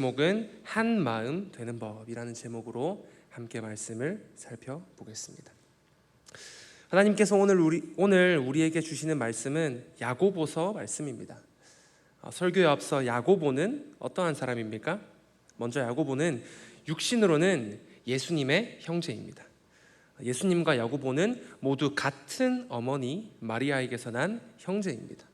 제목은 한 마음 되는 법이라는 제목으로 함께 말씀을 살펴보겠습니다. 하나님께서 오늘 우리에게 주시는 말씀은 야고보서 말씀입니다. 설교에 앞서 야고보는 어떠한 사람입니까? 먼저 야고보는 육신으로는 예수님의 형제입니다. 예수님과 야고보는 모두 같은 어머니 마리아에게서 난 형제입니다.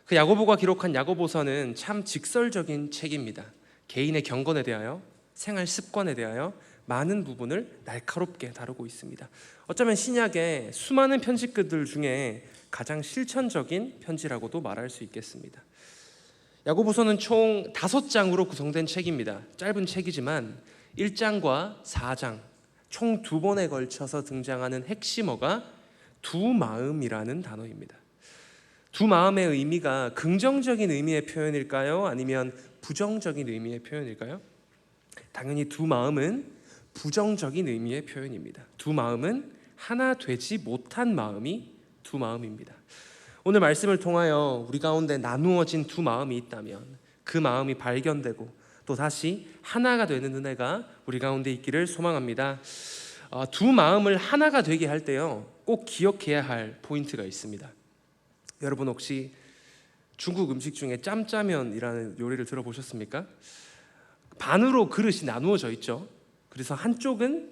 그 야고보가 기록한 야고보서는 참 직설적인 책입니다. 개인의 경건에 대하여, 생활 습관에 대하여 많은 부분을 날카롭게 다루고 있습니다. 어쩌면 신약의 수많은 편지글들 중에 가장 실천적인 편지라고도 말할 수 있겠습니다. 야고보서는 총 5장으로 구성된 책입니다. 짧은 책이지만 1장과 4장 총 2번에 걸쳐서 등장하는 핵심어가 두 마음이라는 단어입니다. 두 마음의 의미가 긍정적인 의미의 표현일까요? 아니면 부정적인 의미의 표현일까요? 당연히 두 마음은 부정적인 의미의 표현입니다. 두 마음은 하나 되지 못한 마음이 두 마음입니다. 오늘 말씀을 통하여 우리 가운데 나누어진 두 마음이 있다면 그 마음이 발견되고 또 다시 하나가 되는 은혜가 우리 가운데 있기를 소망합니다. 두 마음을 하나가 되게 할 때요, 꼭 기억해야 할 포인트가 있습니다. 여러분 혹시 중국 음식 중에 짬짜면이라는 요리를 들어보셨습니까? 반으로 그릇이 나누어져 있죠. 그래서 한쪽은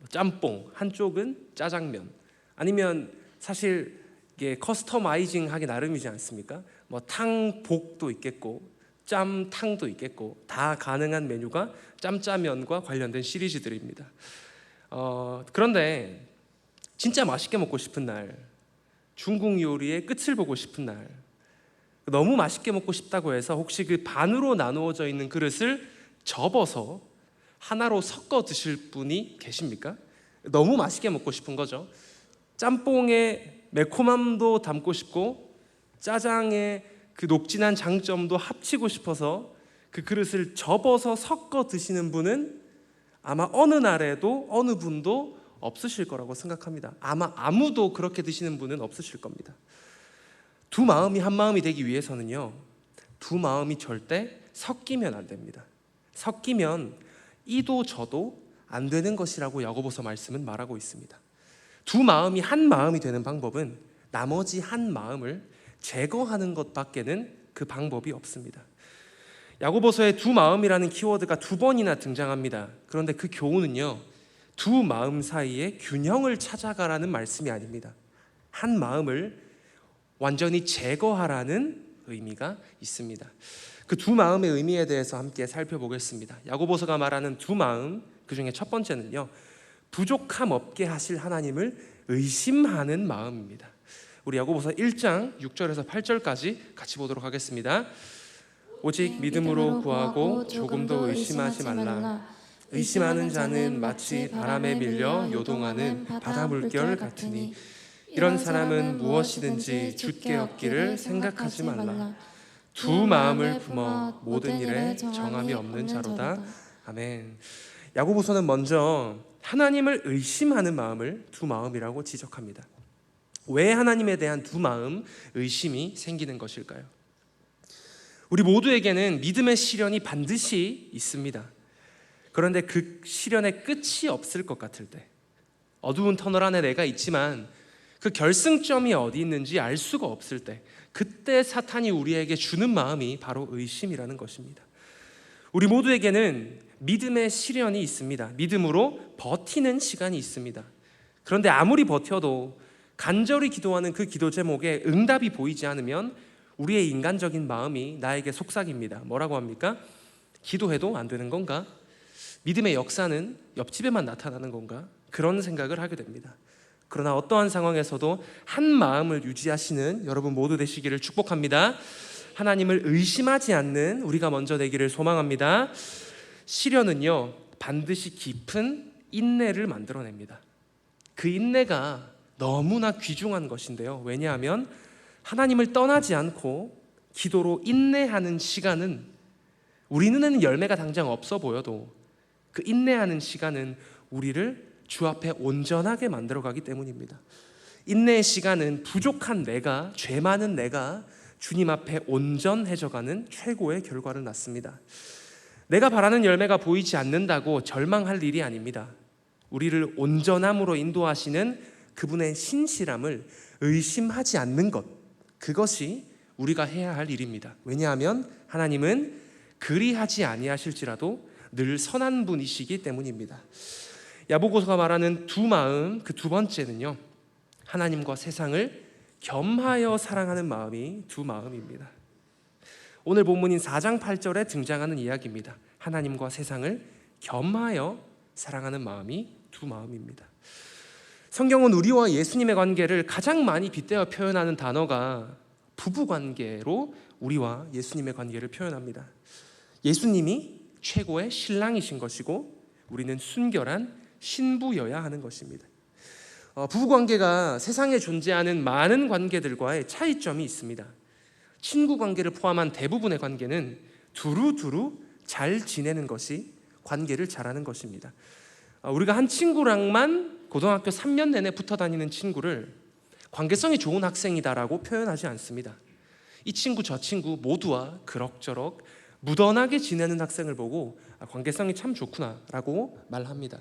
짬뽕, 한쪽은 짜장면. 아니면 사실 이게 커스터마이징 하기 나름이지 않습니까? 뭐 탕복도 있겠고 짬탕도 있겠고 다 가능한 메뉴가 짬짜면과 관련된 시리즈들입니다. 그런데 진짜 맛있게 먹고 싶은 날, 중국 요리의 끝을 보고 싶은 날, 너무 맛있게 먹고 싶다고 해서 혹시 그 반으로 나누어져 있는 그릇을 접어서 하나로 섞어 드실 분이 계십니까? 너무 맛있게 먹고 싶은 거죠. 짬뽕의 매콤함도 담고 싶고 짜장의 그 녹진한 장점도 합치고 싶어서 그 그릇을 접어서 섞어 드시는 분은 아마 어느 날에도 어느 분도 없으실 거라고 생각합니다. 아마 아무도 그렇게 드시는 분은 없으실 겁니다. 두 마음이 한 마음이 되기 위해서는요, 두 마음이 절대 섞이면 안 됩니다. 섞이면 이도 저도 안 되는 것이라고 야고보서 말씀은 말하고 있습니다. 두 마음이 한 마음이 되는 방법은 나머지 한 마음을 제거하는 것밖에는 그 방법이 없습니다. 야고보서에 두 마음이라는 키워드가 2번이나 등장합니다. 그런데 그 교훈은요, 두 마음 사이의 균형을 찾아가라는 말씀이 아닙니다. 한 마음을 완전히 제거하라는 의미가 있습니다. 그 두 마음의 의미에 대해서 함께 살펴보겠습니다. 야고보서가 말하는 두 마음, 그 중에 첫 번째는요, 부족함 없게 하실 하나님을 의심하는 마음입니다. 우리 야고보서 1장 6절에서 8절까지 같이 보도록 하겠습니다. 오직 믿음으로 구하고 조금도 의심하지 말라. 의심하는 자는 마치 바람에 밀려 요동하는 바다 물결 같으니 이런 사람은 무엇이든지 주께 얻기를 생각하지 말라. 두 마음을 품어 모든 일에 정함이 없는 자로다. 아멘. 야고보서는 먼저 하나님을 의심하는 마음을 두 마음이라고 지적합니다. 왜 하나님에 대한 두 마음, 의심이 생기는 것일까요? 우리 모두에게는 믿음의 시련이 반드시 있습니다. 그런데 그 시련의 끝이 없을 것 같을 때, 어두운 터널 안에 내가 있지만 그 결승점이 어디 있는지 알 수가 없을 때, 그때 사탄이 우리에게 주는 마음이 바로 의심이라는 것입니다. 우리 모두에게는 믿음의 시련이 있습니다. 믿음으로 버티는 시간이 있습니다. 그런데 아무리 버텨도 간절히 기도하는 그 기도 제목에 응답이 보이지 않으면 우리의 인간적인 마음이 나에게 속삭입니다. 뭐라고 합니까? 기도해도 안 되는 건가? 믿음의 역사는 옆집에만 나타나는 건가? 그런 생각을 하게 됩니다. 그러나 어떠한 상황에서도 한 마음을 유지하시는 여러분 모두 되시기를 축복합니다. 하나님을 의심하지 않는 우리가 먼저 되기를 소망합니다. 시련은요, 반드시 깊은 인내를 만들어냅니다. 그 인내가 너무나 귀중한 것인데요. 왜냐하면 하나님을 떠나지 않고 기도로 인내하는 시간은 우리 눈에는 열매가 당장 없어 보여도 그 인내하는 시간은 우리를 주 앞에 온전하게 만들어가기 때문입니다. 인내의 시간은 부족한 내가, 죄 많은 내가 주님 앞에 온전해져가는 최고의 결과를 낳습니다. 내가 바라는 열매가 보이지 않는다고 절망할 일이 아닙니다. 우리를 온전함으로 인도하시는 그분의 신실함을 의심하지 않는 것, 그것이 우리가 해야 할 일입니다. 왜냐하면 하나님은 그리하지 아니하실지라도 늘 선한 분이시기 때문입니다. 야고보서가 말하는 두 마음, 그 두 번째는요, 하나님과 세상을 겸하여 사랑하는 마음이 두 마음입니다. 오늘 본문인 4장 8절에 등장하는 이야기입니다. 하나님과 세상을 겸하여 사랑하는 마음이 두 마음입니다. 성경은 우리와 예수님의 관계를 가장 많이 빗대어 표현하는 단어가 부부관계로 우리와 예수님의 관계를 표현합니다. 예수님이 최고의 신랑이신 것이고 우리는 순결한 신부여야 하는 것입니다. 부부관계가 세상에 존재하는 많은 관계들과의 차이점이 있습니다. 친구 관계를 포함한 대부분의 관계는 두루두루 잘 지내는 것이 관계를 잘하는 것입니다. 우리가 한 친구랑만 고등학교 3년 내내 붙어 다니는 친구를 관계성이 좋은 학생이다라고 표현하지 않습니다. 이 친구 저 친구 모두와 그럭저럭 무던하게 지내는 학생을 보고 관계성이 참 좋구나라고 말합니다.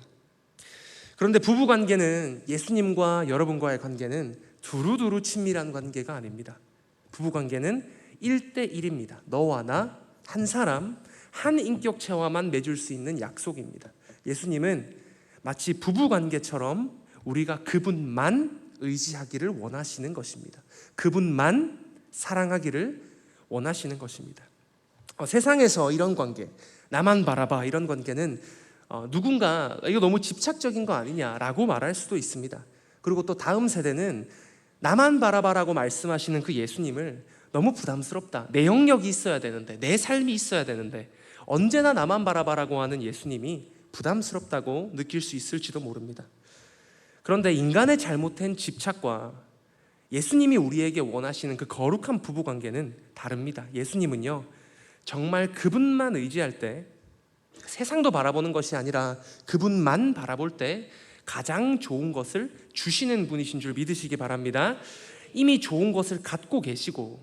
그런데 부부관계는, 예수님과 여러분과의 관계는 두루두루 친밀한 관계가 아닙니다. 부부관계는 1대1입니다. 너와 나, 한 사람, 한 인격체와만 맺을 수 있는 약속입니다. 예수님은 마치 부부관계처럼 우리가 그분만 의지하기를 원하시는 것입니다. 그분만 사랑하기를 원하시는 것입니다. 세상에서 이런 관계, 나만 바라봐, 이런 관계는 누군가 이거 너무 집착적인 거 아니냐라고 말할 수도 있습니다. 그리고 또 다음 세대는 나만 바라봐라고 말씀하시는 그 예수님을 너무 부담스럽다, 내 영역이 있어야 되는데, 내 삶이 있어야 되는데 언제나 나만 바라봐라고 하는 예수님이 부담스럽다고 느낄 수 있을지도 모릅니다. 그런데 인간의 잘못된 집착과 예수님이 우리에게 원하시는 그 거룩한 부부관계는 다릅니다. 예수님은요, 정말 그분만 의지할 때, 세상도 바라보는 것이 아니라 그분만 바라볼 때 가장 좋은 것을 주시는 분이신 줄 믿으시기 바랍니다. 이미 좋은 것을 갖고 계시고,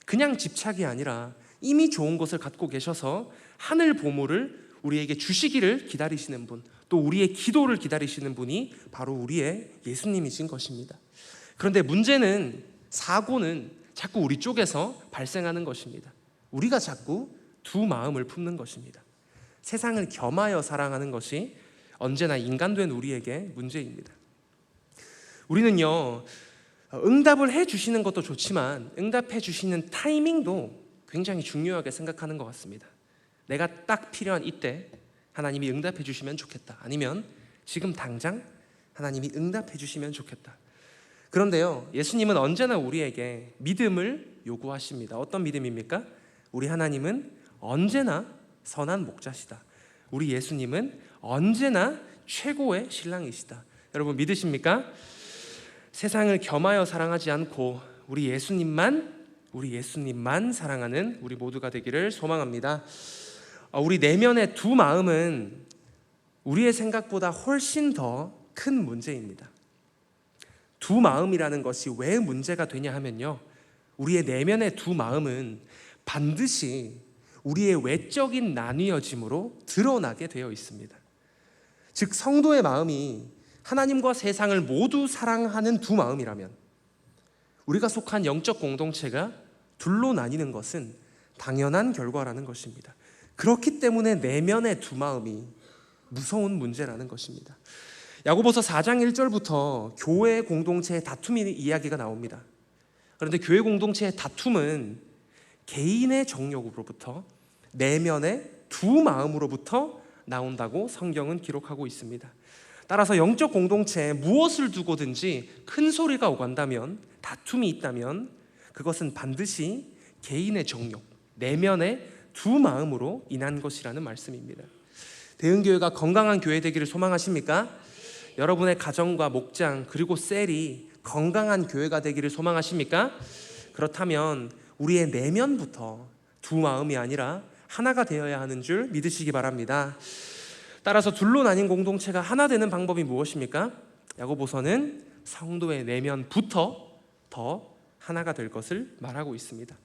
그냥 집착이 아니라 이미 좋은 것을 갖고 계셔서 하늘 보물을 우리에게 주시기를 기다리시는 분, 또 우리의 기도를 기다리시는 분이 바로 우리의 예수님이신 것입니다. 그런데 문제는, 사고는 자꾸 우리 쪽에서 발생하는 것입니다. 우리가 자꾸 두 마음을 품는 것입니다. 세상을 겸하여 사랑하는 것이 언제나 인간된 우리에게 문제입니다. 우리는요, 응답을 해주시는 것도 좋지만 응답해 주시는 타이밍도 굉장히 중요하게 생각하는 것 같습니다. 내가 딱 필요한 이때 하나님이 응답해 주시면 좋겠다, 아니면 지금 당장 하나님이 응답해 주시면 좋겠다. 그런데요, 예수님은 언제나 우리에게 믿음을 요구하십니다. 어떤 믿음입니까? 우리 하나님은 언제나 선한 목자시다. 우리 예수님은 언제나 최고의 신랑이시다. 여러분 믿으십니까? 세상을 겸하여 사랑하지 않고 우리 예수님만 사랑하는 우리 모두가 되기를 소망합니다. 우리 내면의 두 마음은 우리의 생각보다 훨씬 더 큰 문제입니다. 두 마음이라는 것이 왜 문제가 되냐 하면요, 우리의 내면의 두 마음은 반드시 우리의 외적인 나뉘어짐으로 드러나게 되어 있습니다. 즉, 성도의 마음이 하나님과 세상을 모두 사랑하는 두 마음이라면 우리가 속한 영적 공동체가 둘로 나뉘는 것은 당연한 결과라는 것입니다. 그렇기 때문에 내면의 두 마음이 무서운 문제라는 것입니다. 야고보서 4장 1절부터 교회 공동체의 다툼이 이야기가 나옵니다. 그런데 교회 공동체의 다툼은 개인의 정욕으로부터, 내면의 두 마음으로부터 나온다고 성경은 기록하고 있습니다. 따라서 영적 공동체에 무엇을 두고든지 큰 소리가 오간다면, 다툼이 있다면 그것은 반드시 개인의 정욕, 내면의 두 마음으로 인한 것이라는 말씀입니다. 대흥교회가 건강한 교회 되기를 소망하십니까? 여러분의 가정과 목장 그리고 셀이 건강한 교회가 되기를 소망하십니까? 그렇다면 우리의 내면부터 두 마음이 아니라 하나가 되어야 하는 줄 믿으시기 바랍니다. 따라서 둘로 나뉜 공동체가 하나 되는 방법이 무엇입니까? 야고보서는 성도의 내면부터 더 하나가 될 것을 말하고 있습니다.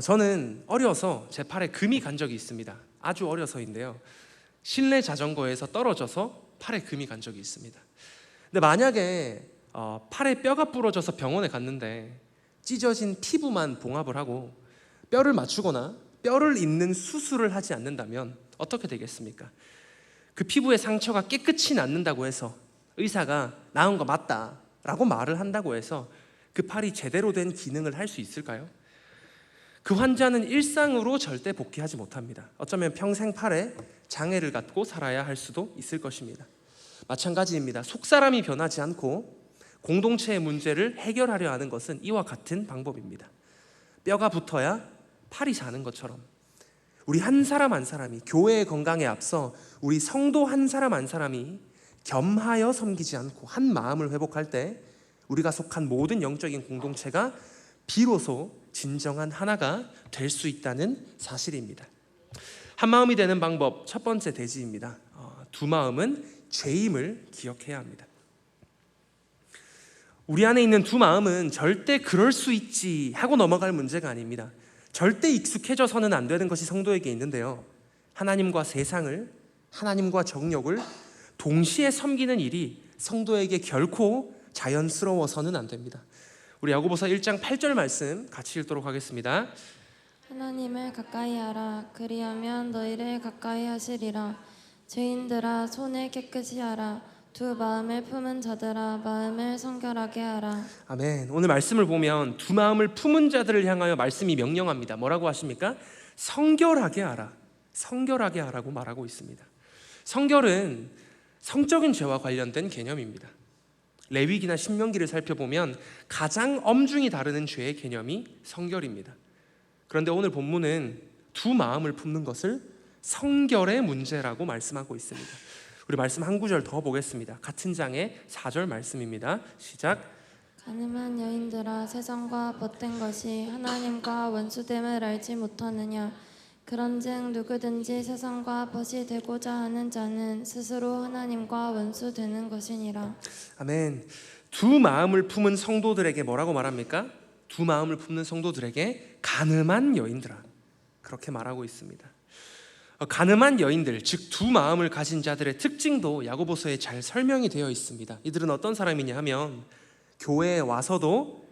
저는 어려서 제 팔에 금이 간 적이 있습니다. 아주 어려서인데요. 실내 자전거에서 떨어져서 팔에 금이 간 적이 있습니다. 근데 만약에 팔에 뼈가 부러져서 병원에 갔는데 찢어진 피부만 봉합을 하고 뼈를 맞추거나 뼈를 잇는 수술을 하지 않는다면 어떻게 되겠습니까? 그 피부의 상처가 깨끗이 낫는다고 해서 의사가 나은 거 맞다 라고 말을 한다고 해서 그 팔이 제대로 된 기능을 할 수 있을까요? 그 환자는 일상으로 절대 복귀하지 못합니다. 어쩌면 평생 팔에 장애를 갖고 살아야 할 수도 있을 것입니다. 마찬가지입니다. 속사람이 변하지 않고 공동체의 문제를 해결하려 하는 것은 이와 같은 방법입니다. 뼈가 붙어야 팔이 사는 것처럼 우리 한 사람 한 사람이 교회의 건강에 앞서 우리 성도 한 사람 한 사람이 겸하여 섬기지 않고 한 마음을 회복할 때 우리가 속한 모든 영적인 공동체가 비로소 진정한 하나가 될 수 있다는 사실입니다. 한 마음이 되는 방법 첫 번째 대지입니다. 두 마음은 죄임을 기억해야 합니다. 우리 안에 있는 두 마음은 절대 그럴 수 있지 하고 넘어갈 문제가 아닙니다. 절대 익숙해져서는 안 되는 것이 성도에게 있는데요. 하나님과 세상을, 하나님과 정욕을 동시에 섬기는 일이 성도에게 결코 자연스러워서는 안 됩니다. 우리 야고보서 1장 8절 말씀 같이 읽도록 하겠습니다. 하나님을 가까이 하라. 그리하면 너희를 가까이 하시리라. 죄인들아 손을 깨끗이 하라. 두 마음을 품은 자들아 마음을 성결하게 하라. 아멘. 오늘 말씀을 보면 두 마음을 품은 자들을 향하여 말씀이 명령합니다. 뭐라고 하십니까? 성결하게 하라. 성결하게 하라고 말하고 있습니다. 성결은 성적인 죄와 관련된 개념입니다. 레위기나 신명기를 살펴보면 가장 엄중히 다루는 죄의 개념이 성결입니다. 그런데 오늘 본문은 두 마음을 품는 것을 성결의 문제라고 말씀하고 있습니다. 우리 말씀 한 구절 더 보겠습니다. 같은 장의 4절 말씀입니다. 시작. 가늠한 여인들아 세상과 벗된 것이 하나님과 원수됨을 알지 못하느냐. 그런즉 누구든지 세상과 벗이 되고자 하는 자는 스스로 하나님과 원수 되는 것이니라. 아멘. 두 마음을 품은 성도들에게 뭐라고 말합니까? 두 마음을 품는 성도들에게 가늠한 여인들아 그렇게 말하고 있습니다. 가늠한 여인들, 즉 두 마음을 가진 자들의 특징도 야고보서에 잘 설명이 되어 있습니다. 이들은 어떤 사람이냐 하면 교회에 와서도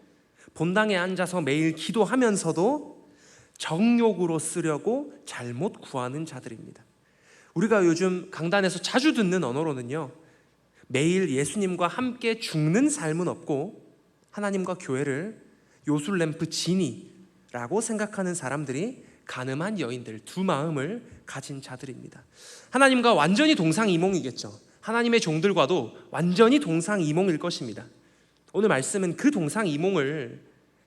본당에 앉아서 매일 기도하면서도 정욕으로 쓰려고 잘못 구하는 자들입니다. 우리가 요즘 강단에서 자주 듣는 언어로는요, 매일 예수님과 함께 죽는 삶은 없고 하나님과 교회를 요술램프 진이라고 생각하는 사람들이 가늠한 여인들, 두 마음을 가진 자들입니다. 하나님과 완전히 동상이몽이겠죠. 하나님의 종들과도 완전히 동상이몽일 것입니다. 오늘 말씀은 그 동상이몽을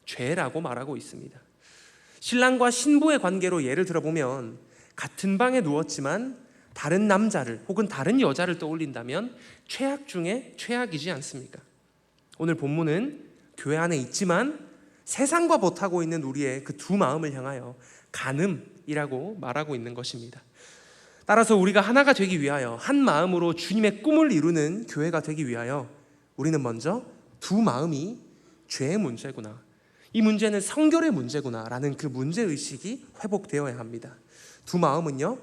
죄라고 말하고 있습니다. 신랑과 신부의 관계로 예를 들어보면 같은 방에 누웠지만 다른 남자를 혹은 다른 여자를 떠올린다면 최악 중에 최악이지 않습니까? 오늘 본문은 교회 안에 있지만 세상과 벗하고 있는 우리의 그 두 마음을 향하여 간음이라고 말하고 있는 것입니다. 따라서 우리가 하나가 되기 위하여 한 마음으로 주님의 꿈을 이루는 교회가 되기 위하여 우리는 먼저 두 마음이 죄의 문제구나, 이 문제는 성결의 문제구나 라는 그 문제의식이 회복되어야 합니다. 두 마음은요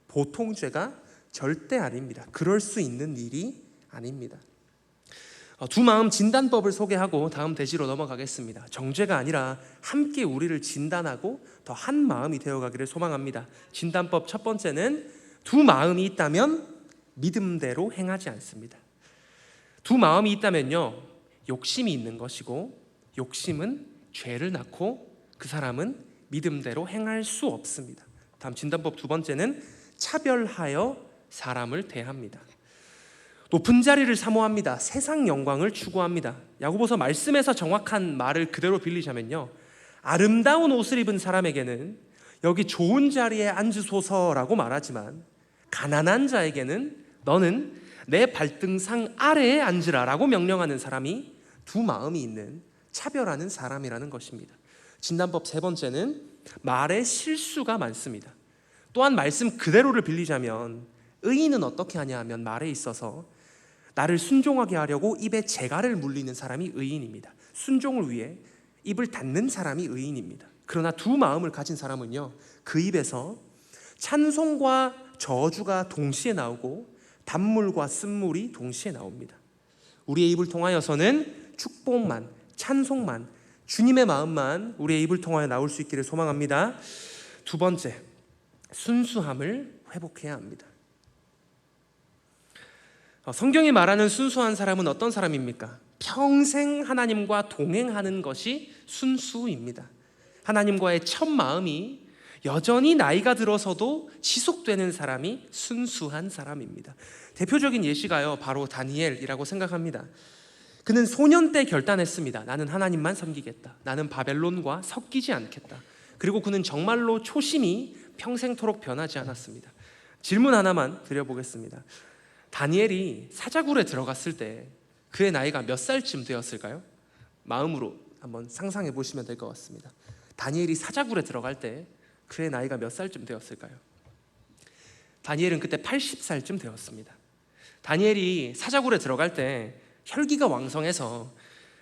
보통 죄가 절대 아닙니다. 그럴 수 있는 일이 아닙니다. 두 마음 진단법을 소개하고 다음 대지로 넘어가겠습니다. 정죄가 아니라 함께 우리를 진단하고 더 한 마음이 되어가기를 소망합니다. 진단법 첫 번째는 두 마음이 있다면 믿음대로 행하지 않습니다. 두 마음이 있다면요 욕심이 있는 것이고 욕심은 죄를 낳고 그 사람은 믿음대로 행할 수 없습니다. 다음 진단법 두 번째는 차별하여 사람을 대합니다. 높은 자리를 사모합니다. 세상 영광을 추구합니다. 야고보서 말씀에서 정확한 말을 그대로 빌리자면요, 아름다운 옷을 입은 사람에게는 여기 좋은 자리에 앉으소서라고 말하지만 가난한 자에게는 너는 내 발등상 아래에 앉으라 라고 명령하는 사람이 두 마음이 있는 차별하는 사람이라는 것입니다. 진단법 세 번째는 말에 실수가 많습니다. 또한 말씀 그대로를 빌리자면 의인은 어떻게 하냐 하면 말에 있어서 나를 순종하게 하려고 입에 재갈을 물리는 사람이 의인입니다. 순종을 위해 입을 닫는 사람이 의인입니다. 그러나 두 마음을 가진 사람은요, 그 입에서 찬송과 저주가 동시에 나오고 단물과 쓴물이 동시에 나옵니다. 우리의 입을 통하여서는 축복만, 찬송만, 주님의 마음만 우리의 입을 통하여 나올 수 있기를 소망합니다. 두 번째, 순수함을 회복해야 합니다. 성경이 말하는 순수한 사람은 어떤 사람입니까? 평생 하나님과 동행하는 것이 순수입니다. 하나님과의 첫 마음이 여전히 나이가 들어서도 지속되는 사람이 순수한 사람입니다. 대표적인 예시가요, 바로 다니엘이라고 생각합니다. 그는 소년 때 결단했습니다. 나는 하나님만 섬기겠다. 나는 바벨론과 섞이지 않겠다. 그리고 그는 정말로 초심이 평생토록 변하지 않았습니다. 질문 하나만 드려보겠습니다. 다니엘이 사자굴에 들어갔을 때 그의 나이가 몇 살쯤 되었을까요? 마음으로 한번 상상해 보시면 될 것 같습니다. 다니엘이 사자굴에 들어갈 때 그의 나이가 몇 살쯤 되었을까요? 다니엘은 그때 80살쯤 되었습니다. 다니엘이 사자굴에 들어갈 때 혈기가 왕성해서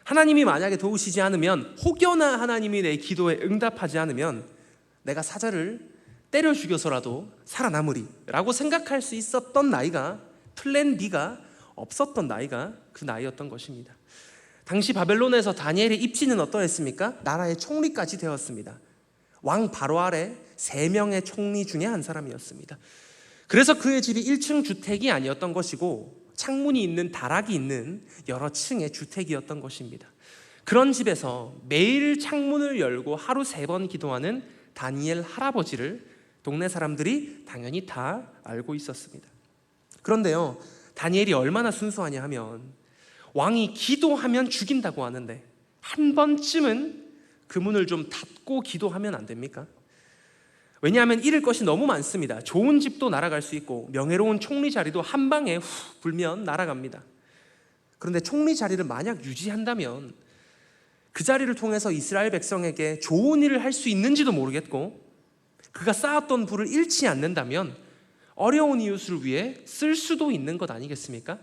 하나님이 만약에 도우시지 않으면, 혹여나 하나님이 내 기도에 응답하지 않으면 내가 사자를 때려 죽여서라도 살아남으리 라고 생각할 수 있었던 나이가, 플랜 B가 없었던 나이가 그 나이였던 것입니다. 당시 바벨론에서 다니엘의 입지는 어떠했습니까? 나라의 총리까지 되었습니다. 왕 바로 아래 3명의 총리 중에 한 사람이었습니다. 그래서 그의 집이 1층 주택이 아니었던 것이고 창문이 있는 다락이 있는 여러 층의 주택이었던 것입니다. 그런 집에서 매일 창문을 열고 하루 3번 기도하는 다니엘 할아버지를 동네 사람들이 당연히 다 알고 있었습니다. 그런데요, 다니엘이 얼마나 순수하냐 하면, 왕이 기도하면 죽인다고 하는데 한 번쯤은 그 문을 좀 닫고 기도하면 안 됩니까? 왜냐하면 잃을 것이 너무 많습니다. 좋은 집도 날아갈 수 있고 명예로운 총리 자리도 한 방에 후 불면 날아갑니다. 그런데 총리 자리를 만약 유지한다면 그 자리를 통해서 이스라엘 백성에게 좋은 일을 할 수 있는지도 모르겠고, 그가 쌓았던 부를 잃지 않는다면 어려운 이웃을 위해 쓸 수도 있는 것 아니겠습니까?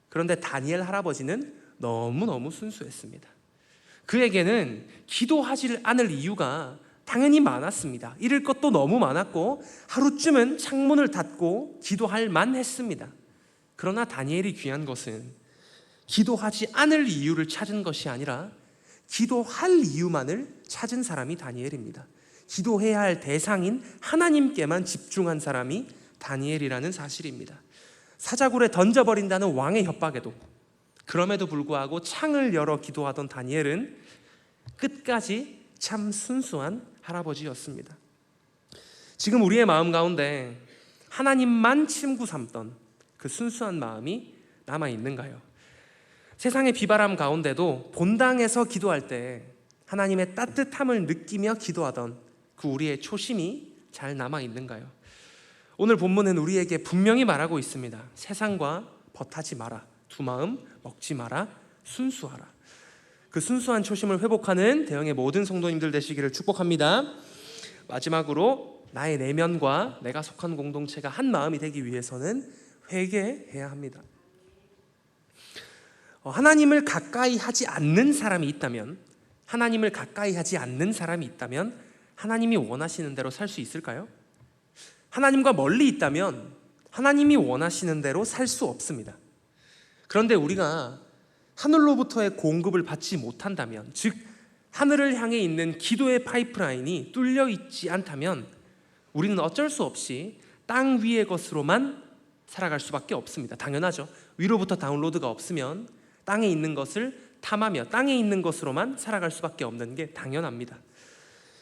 그런데 다니엘 할아버지는 너무너무 순수했습니다. 그에게는 기도하지 않을 이유가 당연히 많았습니다. 잃을 것도 너무 많았고 하루쯤은 창문을 닫고 기도할 만했습니다. 그러나 다니엘이 귀한 것은 기도하지 않을 이유를 찾은 것이 아니라 기도할 이유만을 찾은 사람이 다니엘입니다. 기도해야 할 대상인 하나님께만 집중한 사람이 다니엘이라는 사실입니다. 사자굴에 던져버린다는 왕의 협박에도, 그럼에도 불구하고 창을 열어 기도하던 다니엘은 끝까지 참 순수한 할아버지였습니다. 지금 우리의 마음 가운데 하나님만 친구 삼던 그 순수한 마음이 남아있는가요? 세상의 비바람 가운데도 본당에서 기도할 때 하나님의 따뜻함을 느끼며 기도하던 그 우리의 초심이 잘 남아있는가요? 오늘 본문은 우리에게 분명히 말하고 있습니다. 세상과 벗하지 마라, 두 마음 먹지 마라, 순수하라. 그 순수한 초심을 회복하는 대형의 모든 성도님들 되시기를 축복합니다. 마지막으로 나의 내면과 내가 속한 공동체가 한 마음이 되기 위해서는 회개해야 합니다. 하나님을 가까이 하지 않는 사람이 있다면, 하나님을 가까이 하지 않는 사람이 있다면 하나님이 원하시는 대로 살 수 있을까요? 하나님과 멀리 있다면 하나님이 원하시는 대로 살 수 없습니다. 그런데 우리가 하늘로부터의 공급을 받지 못한다면, 즉 하늘을 향해 있는 기도의 파이프라인이 뚫려 있지 않다면 우리는 어쩔 수 없이 땅 위의 것으로만 살아갈 수밖에 없습니다. 당연하죠. 위로부터 다운로드가 없으면 땅에 있는 것을 탐하며 땅에 있는 것으로만 살아갈 수밖에 없는 게 당연합니다.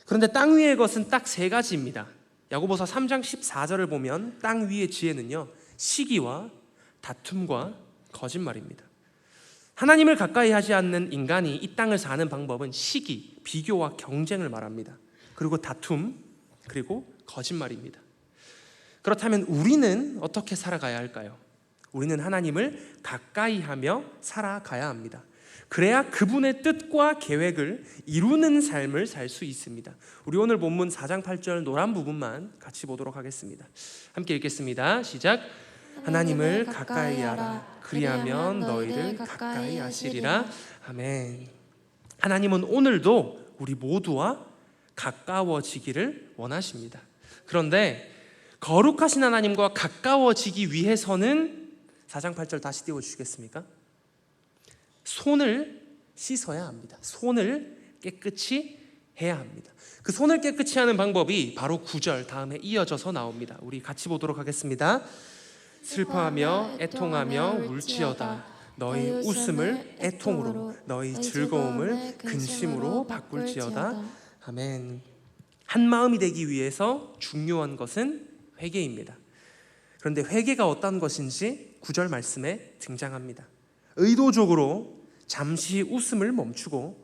그런데 땅 위의 것은 딱 3가지입니다. 야고보서 3장 14절을 보면 땅 위의 지혜는요, 시기와 다툼과 거짓말입니다. 하나님을 가까이 하지 않는 인간이 이 땅을 사는 방법은 시기, 비교와 경쟁을 말합니다. 그리고 다툼, 그리고 거짓말입니다. 그렇다면 우리는 어떻게 살아가야 할까요? 우리는 하나님을 가까이 하며 살아가야 합니다. 그래야 그분의 뜻과 계획을 이루는 삶을 살 수 있습니다. 우리 오늘 본문 4장 8절 노란 부분만 같이 보도록 하겠습니다. 함께 읽겠습니다. 시작. 하나님을 가까이 하라. 그리하면 너희를 가까이 하시리라. 아멘. 하나님은 오늘도 우리 모두와 가까워지기를 원하십니다. 그런데 거룩하신 하나님과 가까워지기 위해서는 4장 8절 다시 띄워주시겠습니까? 손을 씻어야 합니다. 손을 깨끗이 해야 합니다. 그 손을 깨끗이 하는 방법이 바로 9절 다음에 이어져서 나옵니다. 우리 같이 보도록 하겠습니다. 슬퍼하며 애통하며 울지어다. 너희 웃음을 애통으로, 너희 즐거움을 근심으로 바꿀지어다. 아멘. 한 마음이 되기 위해서 중요한 것은 회개입니다. 그런데 회개가 어떤 것인지 9절 말씀에 등장합니다. 의도적으로 잠시 웃음을 멈추고,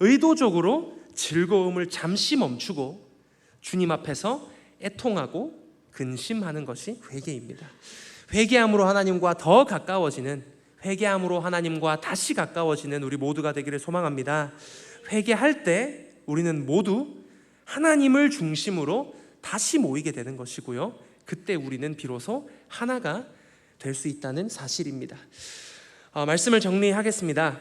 의도적으로 즐거움을 잠시 멈추고 주님 앞에서 애통하고 근심하는 것이 회개입니다. 회개함으로 하나님과 더 가까워지는, 회개함으로 하나님과 다시 가까워지는 우리 모두가 되기를 소망합니다. 회개할 때 우리는 모두 하나님을 중심으로 다시 모이게 되는 것이고요, 그때 우리는 비로소 하나가 될 수 있다는 사실입니다. 말씀을 정리하겠습니다.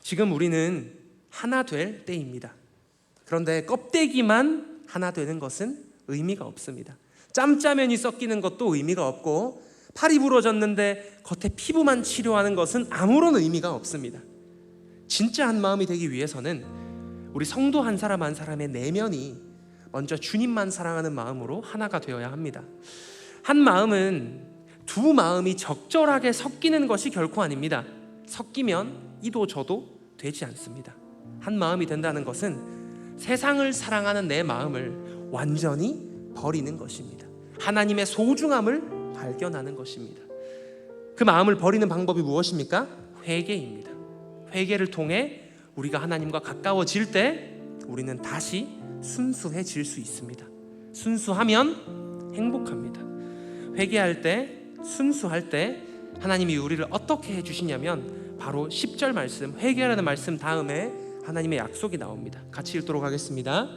지금 우리는 하나 될 때입니다. 그런데 껍데기만 하나 되는 것은 의미가 없습니다. 짬짜면이 섞이는 것도 의미가 없고, 팔이 부러졌는데 겉에 피부만 치료하는 것은 아무런 의미가 없습니다. 진짜 한 마음이 되기 위해서는 우리 성도 한 사람 한 사람의 내면이 먼저 주님만 사랑하는 마음으로 하나가 되어야 합니다. 한 마음은 두 마음이 적절하게 섞이는 것이 결코 아닙니다. 섞이면 이도 저도 되지 않습니다. 한 마음이 된다는 것은 세상을 사랑하는 내 마음을 완전히 버리는 것입니다. 하나님의 소중함을 발견하는 것입니다. 그 마음을 버리는 방법이 무엇입니까? 회개입니다. 회개를 통해 우리가 하나님과 가까워질 때 우리는 다시 순수해질 수 있습니다. 순수하면 행복합니다. 회개할 때, 순수할 때 하나님이 우리를 어떻게 해주시냐면 바로 10절 말씀, 회개하라는 말씀 다음에 하나님의 약속이 나옵니다. 같이 읽도록 하겠습니다.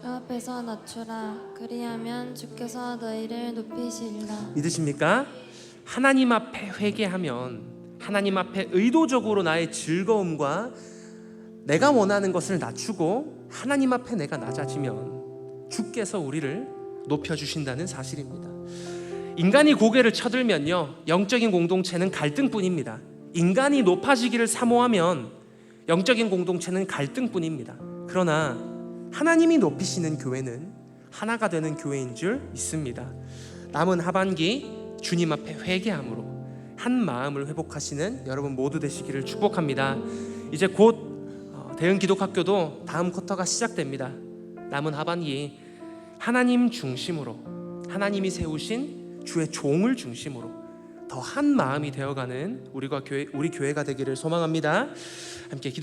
그 앞에서 낮추라. 그리하면 주께서 너희를 높이시리라. 믿으십니까? 하나님 앞에 회개하면, 하나님 앞에 의도적으로 나의 즐거움과 내가 원하는 것을 낮추고 하나님 앞에 내가 낮아지면 주께서 우리를 높여주신다는 사실입니다. 인간이 고개를 쳐들면요, 영적인 공동체는 갈등뿐입니다. 인간이 높아지기를 사모하면 영적인 공동체는 갈등뿐입니다. 그러나 하나님이 높이시는 교회는 하나가 되는 교회인 줄 믿습니다. 남은 하반기 주님 앞에 회개함으로 한 마음을 회복하시는 여러분 모두 되시기를 축복합니다. 이제 곧 대응 기독학교도 다음 쿼터가 시작됩니다. 남은 하반기 하나님 중심으로, 하나님이 세우신 주의 종을 중심으로 더 한 마음이 되어가는 우리 교회가 되기를 소망합니다. 함께 기도.